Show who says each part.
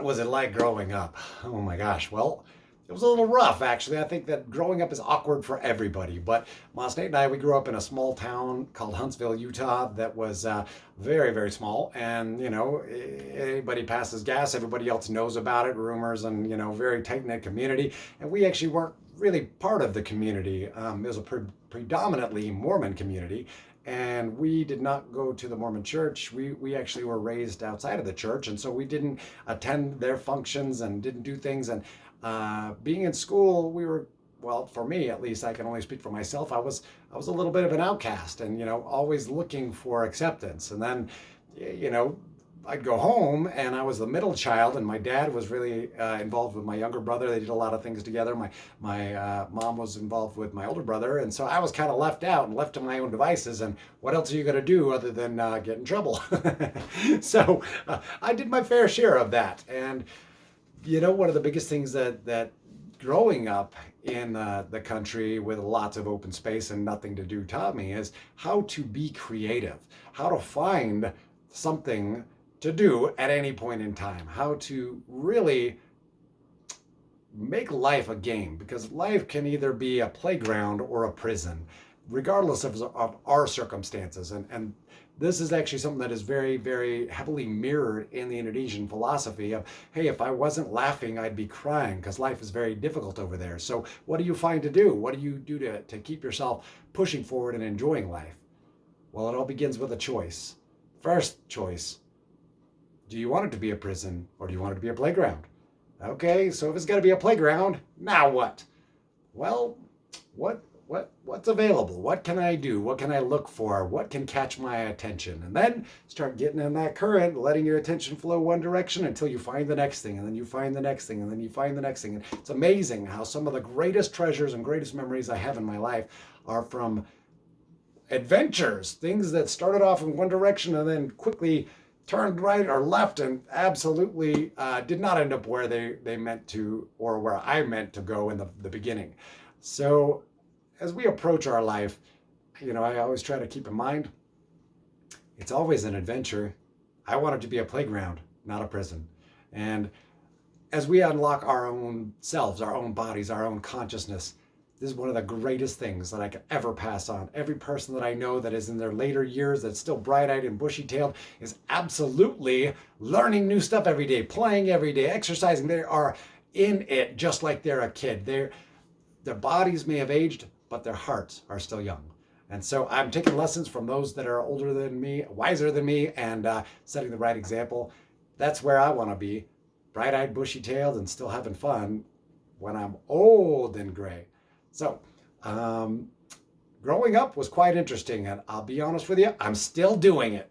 Speaker 1: What was it like growing up? Oh my gosh. Well, it was a little rough, actually. I think that growing up is awkward for everybody. But Moss Nate and I, we grew up in a small town called Huntsville, Utah, that was very, very small. And, anybody passes gas, everybody else knows about it, rumors, and, very tight knit community. And we actually weren't really part of the community. It was a predominantly Mormon community. And we did not go to the Mormon church. We actually were raised outside of the church. And so we didn't attend their functions and didn't do things. And being in school, we were, well, for me at least, I can only speak for myself. I was a little bit of an outcast, and always looking for acceptance. And then, you know, I'd go home, and I was the middle child, and my dad was really involved with my younger brother. They did a lot of things together. My mom was involved with my older brother, and so I was kind of left out and left to my own devices. And what else are you going to do other than get in trouble? So I did my fair share of that. And one of the biggest things that growing up in the country with lots of open space and nothing to do taught me is how to be creative, how to find something to do at any point in time, how to really make life a game, because life can either be a playground or a prison, regardless of our circumstances. And this is actually something that is very, very heavily mirrored in the Indonesian philosophy of, hey, if I wasn't laughing, I'd be crying, because life is very difficult over there. So what do you find to do? What do you do to keep yourself pushing forward and enjoying life? Well, it all begins with a choice. First choice, do you want it to be a prison or do you want it to be a playground? Okay, so if it's got to be a playground, now what? Well, what's available? What can I do? What can I look for? What can catch my attention? And then start getting in that current, letting your attention flow one direction until you find the next thing, and then you find the next thing, and then you find the next thing. And it's amazing how some of the greatest treasures and greatest memories I have in my life are from adventures, things that started off in one direction and then quickly turned right or left and absolutely did not end up where they meant to, or where I meant to go in the beginning. So as we approach our life, I always try to keep in mind, it's always an adventure. I want it to be a playground, not a prison. And as we unlock our own selves, our own bodies, our own consciousness, this is one of the greatest things that I could ever pass on. Every person that I know that is in their later years, that's still bright-eyed and bushy-tailed, is absolutely learning new stuff every day, playing every day, exercising. They are in it just like they're a kid. Their bodies may have aged, but their hearts are still young. And so I'm taking lessons from those that are older than me, wiser than me, and setting the right example. That's where I want to be, bright-eyed, bushy-tailed, and still having fun when I'm old and gray. So, growing up was quite interesting, and I'll be honest with you, I'm still doing it.